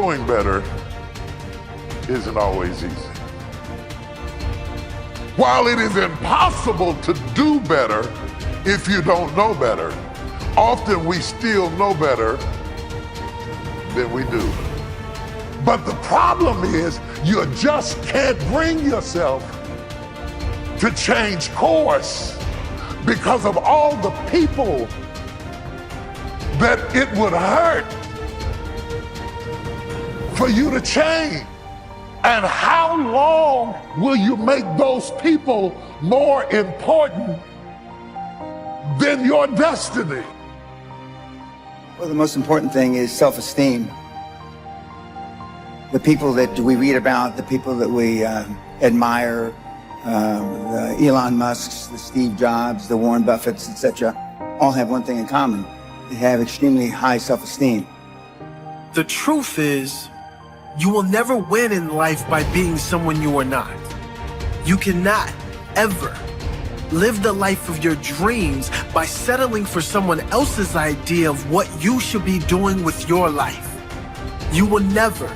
doing better isn't always easy. While it is impossible to do better if you don't know better, often we still know better than we do. But the problem is you just can't bring yourself to change course because of all the people that it would hurt for you to change. And how long will you make those people more important than your destiny? Well, the most important thing is self-esteem. The people that we read about, the people that we admire, the Elon Musks, the Steve Jobs, the Warren Buffetts, etc., all have one thing in common. They have extremely high self-esteem. The truth is, you will never win in life by being someone you are not. You cannot ever live the life of your dreams by settling for someone else's idea of what you should be doing with your life. You will never,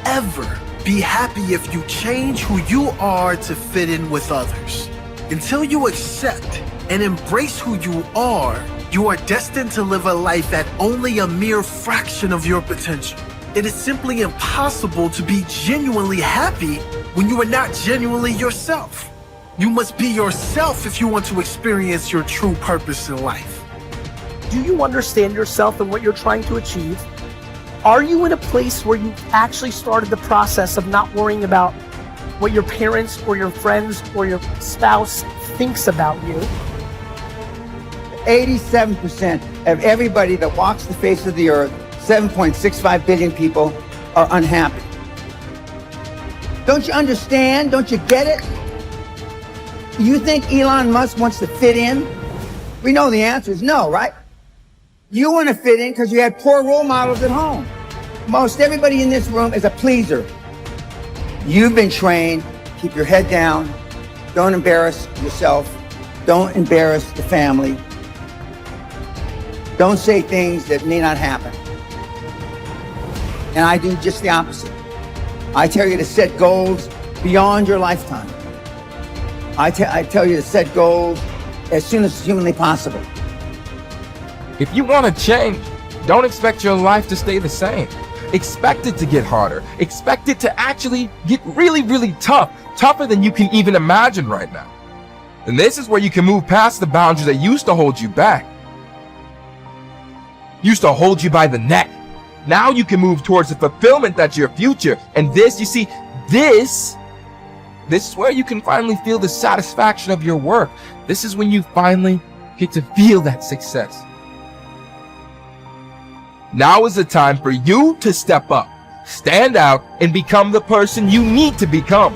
ever be happy if you change who you are to fit in with others. Until you accept and embrace who you are destined to live a life at only a mere fraction of your potential. It is simply impossible to be genuinely happy when you are not genuinely yourself. You must be yourself if you want to experience your true purpose in life. Do you understand yourself and what you're trying to achieve? Are you in a place where you actually started the process of not worrying about what your parents or your friends or your spouse thinks about you? 87% of everybody that walks the face of the earth, 7.65 billion people, are unhappy. Don't you understand? Don't you get it? You think Elon Musk wants to fit in? We know the answer is no, right? You want to fit in because you had poor role models at home. Most everybody in this room is a pleaser. You've been trained, keep your head down, don't embarrass yourself, don't embarrass the family, don't say things that may not happen. And I do just the opposite. I tell you to set goals beyond your lifetime. I tell you to set goals as soon as humanly possible. If you want to change, don't expect your life to stay the same. Expect it to get harder. Expect it to actually get really, really tough. Tougher than you can even imagine right now. And this is where you can move past the boundaries that used to hold you back. Used to hold you by the neck. Now you can move towards the fulfillment that's your future. And this, you see, this is where you can finally feel the satisfaction of your work. This is when you finally get to feel that success. Now is the time for you to step up, stand out, and become the person you need to become.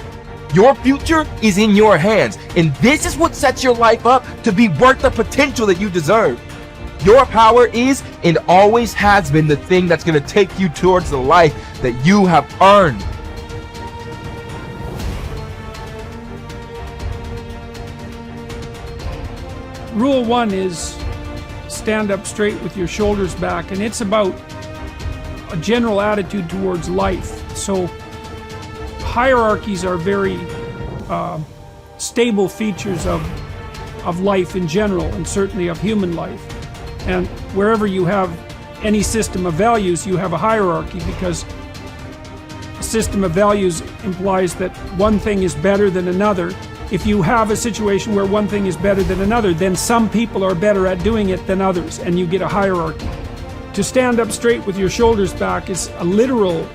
Your future is in your hands, and this is what sets your life up to be worth the potential that you deserve. Your power is and always has been the thing that's going to take you towards the life that you have earned. Rule 1 is stand up straight with your shoulders back, and it's about a general attitude towards life. So hierarchies are very stable features of life in general, and certainly of human life. And wherever you have any system of values, you have a hierarchy, because a system of values implies that one thing is better than another. If you have a situation where one thing is better than another, then some people are better at doing it than others, and you get a hierarchy. To stand up straight with your shoulders back is a literal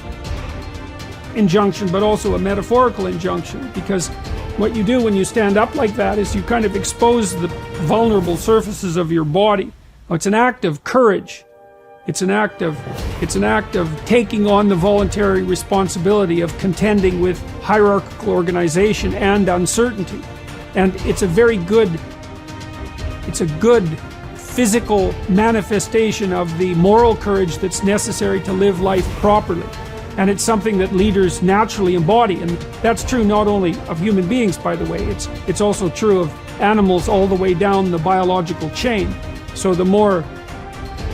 injunction, but also a metaphorical injunction, because what you do when you stand up like that is you kind of expose the vulnerable surfaces of your body. It's an act of courage. It's an act of taking on the voluntary responsibility of contending with hierarchical organization and uncertainty. And it's a good physical manifestation of the moral courage that's necessary to live life properly. And it's something that leaders naturally embody. And that's true not only of human beings, by the way, it's also true of animals all the way down the biological chain. So the more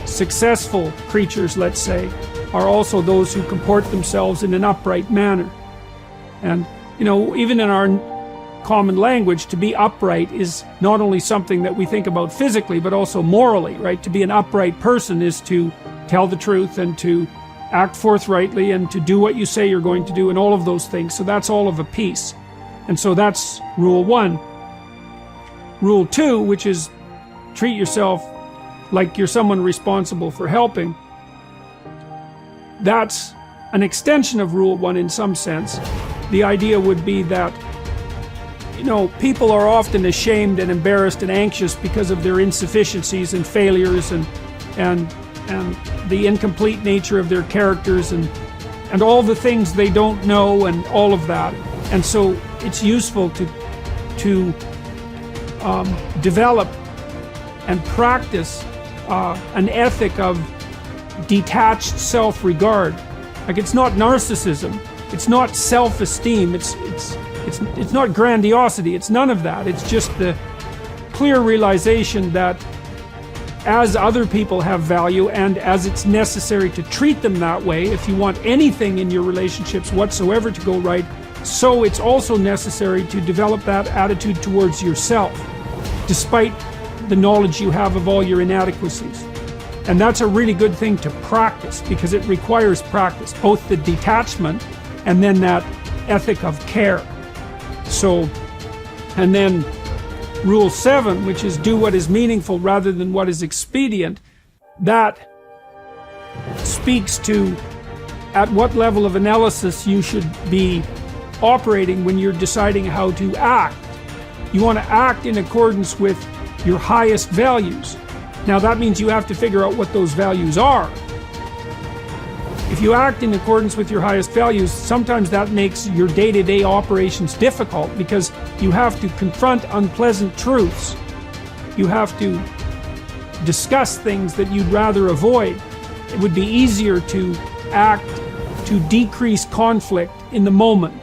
successful creatures, let's say, are also those who comport themselves in an upright manner. And, you know, even in our common language, to be upright is not only something that we think about physically, but also morally, right? To be an upright person is to tell the truth and to act forthrightly and to do what you say you're going to do and all of those things. So that's all of a piece. And so that's rule 1. Rule 2, which is treat yourself like you're someone responsible for helping. That's an extension of rule 1 in some sense. The idea would be that, you know, people are often ashamed and embarrassed and anxious because of their insufficiencies and failures and the incomplete nature of their characters and all the things they don't know and all of that. And so it's useful to develop and practice an ethic of detached self-regard. Like, it's not narcissism, it's not self-esteem, it's not grandiosity, it's none of that. It's just the clear realization that as other people have value and as it's necessary to treat them that way if you want anything in your relationships whatsoever to go right, so it's also necessary to develop that attitude towards yourself, despite the knowledge you have of all your inadequacies. And that's a really good thing to practice, because it requires practice, both the detachment and then that ethic of care. So, and then rule 7, which is do what is meaningful rather than what is expedient, that speaks to at what level of analysis you should be operating when you're deciding how to act. You want to act in accordance with your highest values. Now that means you have to figure out what those values are. If you act in accordance with your highest values, sometimes that makes your day-to-day operations difficult because you have to confront unpleasant truths. You have to discuss things that you'd rather avoid. It would be easier to act to decrease conflict in the moment.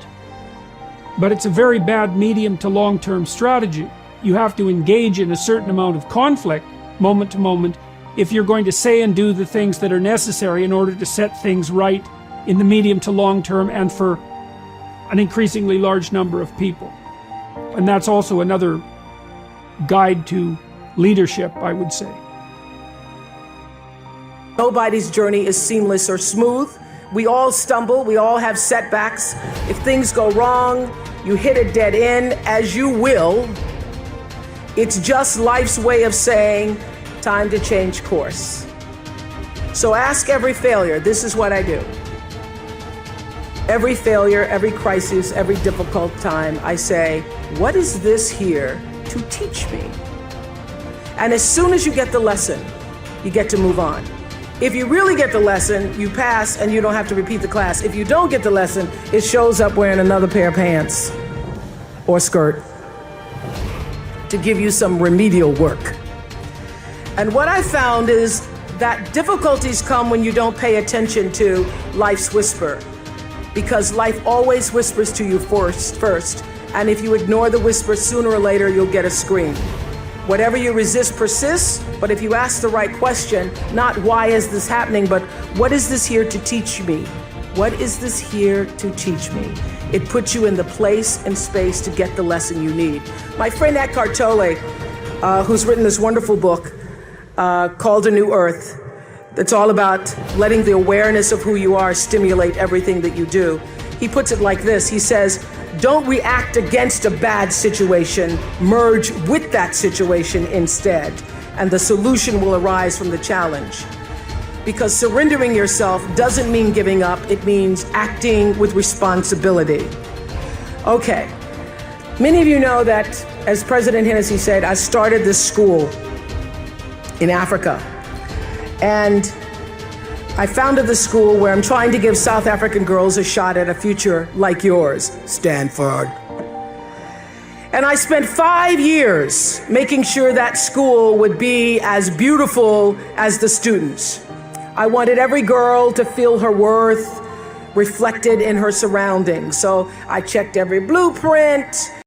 But it's a very bad medium to long-term strategy. You have to engage in a certain amount of conflict, moment to moment, if you're going to say and do the things that are necessary in order to set things right in the medium to long term and for an increasingly large number of people. And that's also another guide to leadership, I would say. Nobody's journey is seamless or smooth. We all stumble, we all have setbacks. If things go wrong, you hit a dead end, as you will. It's just life's way of saying, time to change course. So ask every failure. This is what I do. Every failure, every crisis, every difficult time, I say, what is this here to teach me? And as soon as you get the lesson, you get to move on. If you really get the lesson, you pass and you don't have to repeat the class. If you don't get the lesson, it shows up wearing another pair of pants or skirt to give you some remedial work. And what I found is that difficulties come when you don't pay attention to life's whisper, because life always whispers to you first. And if you ignore the whisper, sooner or later, you'll get a scream. Whatever you resist persists, but if you ask the right question, not why is this happening, but what is this here to teach me? What is this here to teach me? It puts you in the place and space to get the lesson you need. My friend Eckhart Tolle, who's written this wonderful book called A New Earth, that's all about letting the awareness of who you are stimulate everything that you do. He puts it like this. He says, don't react against a bad situation, merge with that situation instead, and the solution will arise from the challenge. Because surrendering yourself doesn't mean giving up, it means acting with responsibility. Okay, many of you know that, as President Hennessy said, I started this school in Africa. And I founded the school where I'm trying to give South African girls a shot at a future like yours, Stanford. And I spent 5 years making sure that school would be as beautiful as the students. I wanted every girl to feel her worth reflected in her surroundings. So I checked every blueprint,